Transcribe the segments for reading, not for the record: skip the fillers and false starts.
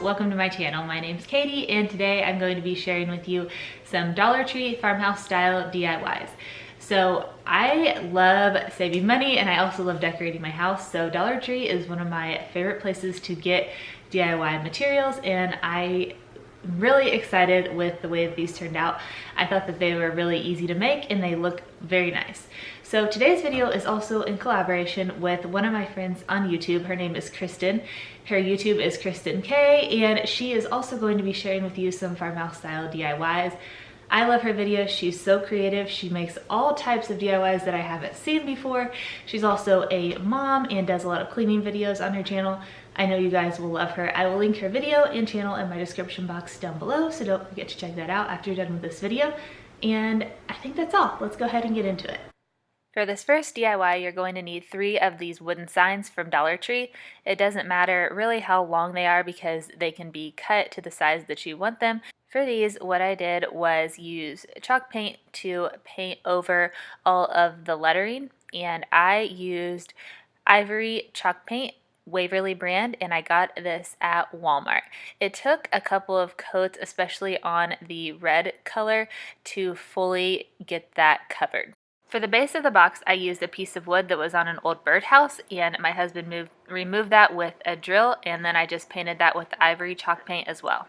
welcome to my channel. My name's Katie and today I'm going to be sharing with you some Dollar Tree farmhouse style DIYs. So I love saving money and I also love decorating my house. So Dollar Tree is one of my favorite places to get DIY materials and I'm really excited with the way that these turned out. I thought that they were really easy to make and they look very nice. So today's video is also in collaboration with one of my friends on YouTube. Her name is Kristin. Her YouTube is Kristin K, and she is also going to be sharing with you some farmhouse style DIYs. I love her videos. She's so creative. She makes all types of DIYs that I haven't seen before. She's also a mom and does a lot of cleaning videos on her channel. I know you guys will love her. I will link her video and channel in my description box down below, so don't forget to check that out after you're done with this video. And I think that's all. Let's go ahead and get into it. For this first DIY, you're going to need 3 of these wooden signs from Dollar Tree. It doesn't matter really how long they are because they can be cut to the size that you want them. For these, what I did was use chalk paint to paint over all of the lettering, and I used Ivory chalk paint, Waverly brand, and I got this at Walmart. It took a couple of coats, especially on the red color, to fully get that covered. For the base of the box, I used a piece of wood that was on an old birdhouse, and my husband removed that with a drill, and then I just painted that with Ivory chalk paint as well.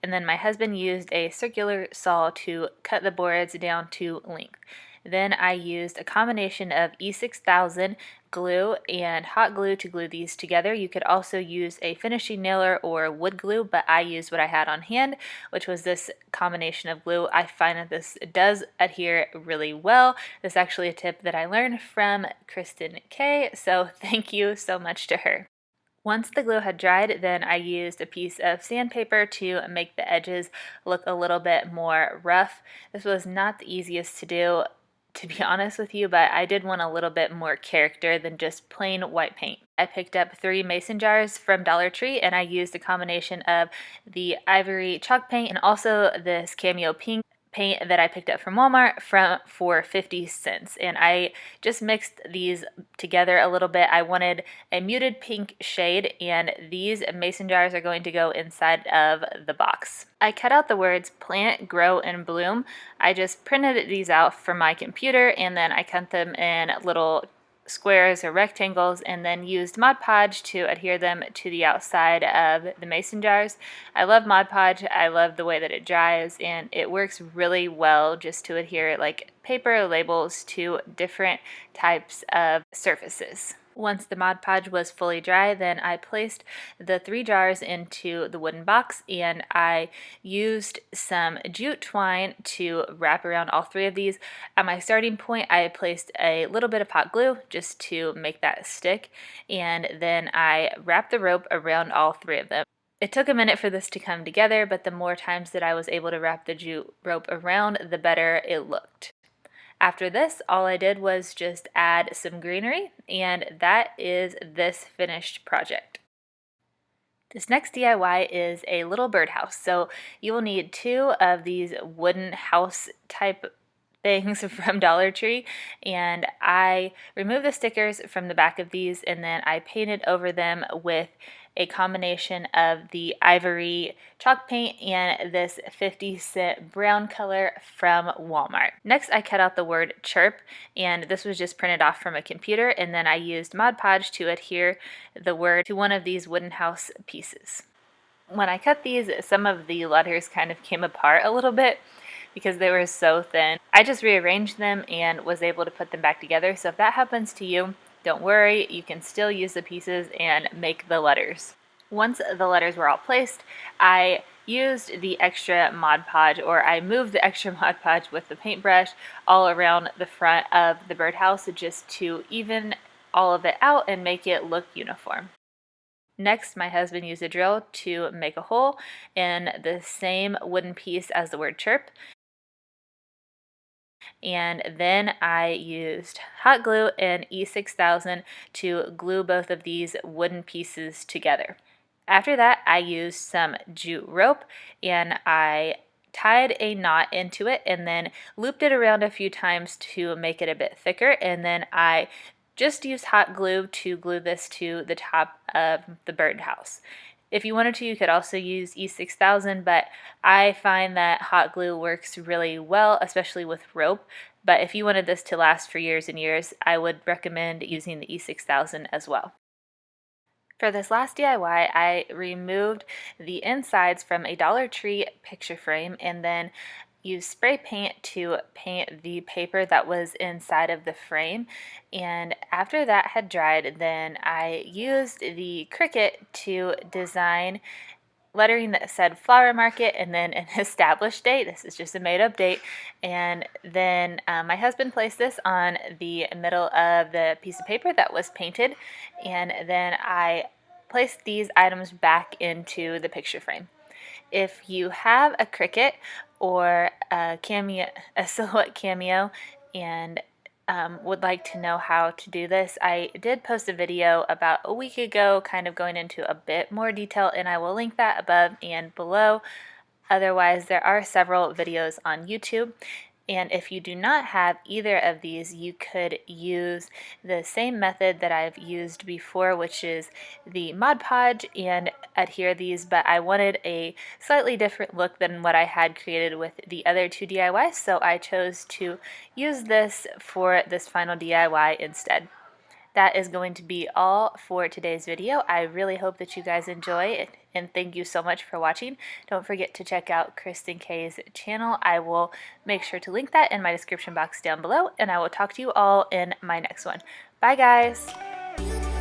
And then my husband used a circular saw to cut the boards down to length. Then I used a combination of E6000 glue and hot glue to glue these together. You could also use a finishing nailer or wood glue, but I used what I had on hand, which was this combination of glue. I find that this does adhere really well. This is actually a tip that I learned from Kristin K, so thank you so much to her. Once the glue had dried, then I used a piece of sandpaper to make the edges look a little bit more rough. This was not the easiest to do, to be honest with you, but I did want a little bit more character than just plain white paint. I picked up 3 mason jars from Dollar Tree and I used a combination of the Ivory chalk paint and also this cameo pink paint that I picked up from Walmart for 50 cents, and I just mixed these together a little bit. I wanted a muted pink shade, and these mason jars are going to go inside of the box. I cut out the words plant, grow, and bloom. I just printed these out from my computer and then I cut them in little squares or rectangles and then used Mod Podge to adhere them to the outside of the mason jars. I love Mod Podge. I love the way that it dries and it works really well just to adhere like paper labels to different types of surfaces. Once the Mod Podge was fully dry, then I placed the 3 jars into the wooden box and I used some jute twine to wrap around all 3 of these. At my starting point, I placed a little bit of hot glue just to make that stick, and then I wrapped the rope around all 3 of them. It took a minute for this to come together, but the more times that I was able to wrap the jute rope around, the better it looked. After this, all I did was just add some greenery, and that is this finished project. This next DIY is a little birdhouse. So you will need 2 of these wooden house type things from Dollar Tree, and I removed the stickers from the back of these and then I painted over them with a combination of the Ivory chalk paint and this 50-cent brown color from Walmart. Next, I cut out the word Chirp, and this was just printed off from a computer, and then I used Mod Podge to adhere the word to one of these wooden house pieces. When I cut these, some of the letters kind of came apart a little bit because they were so thin. I just rearranged them and was able to put them back together, so if that happens to you, don't worry, you can still use the pieces and make the letters. Once the letters were all placed, I used the extra Mod Podge, or I moved the extra Mod Podge with the paintbrush all around the front of the birdhouse just to even all of it out and make it look uniform. Next, my husband used a drill to make a hole in the same wooden piece as the word Chirp. And then I used hot glue and E6000 to glue both of these wooden pieces together. After that, I used some jute rope and I tied a knot into it and then looped it around a few times to make it a bit thicker, and then I just used hot glue to glue this to the top of the birdhouse. If you wanted to, you could also use E6000, but I find that hot glue works really well, especially with rope. But if you wanted this to last for years and years, I would recommend using the E6000 as well. For this last DIY, I removed the insides from a Dollar Tree picture frame and then used spray paint to paint the paper that was inside of the frame. And after that had dried, then I used the Cricut to design lettering that said flower market and then an established date. This is just a made-up date. And then my husband placed this on the middle of the piece of paper that was painted, and then I placed these items back into the picture frame. If you have a Cricut or a silhouette cameo and would like to know how to do this, I did post a video about a week ago kind of going into a bit more detail, and I will link that above and below. Otherwise, there are several videos on YouTube. And if you do not have either of these, you could use the same method that I've used before, which is the Mod Podge, and adhere these, but I wanted a slightly different look than what I had created with the other two DIYs, so I chose to use this for this final DIY instead. That is going to be all for today's video. I really hope that you guys enjoy it, and thank you so much for watching. Don't forget to check out Kristin K's channel. I will make sure to link that in my description box down below, and I will talk to you all in my next one. Bye guys!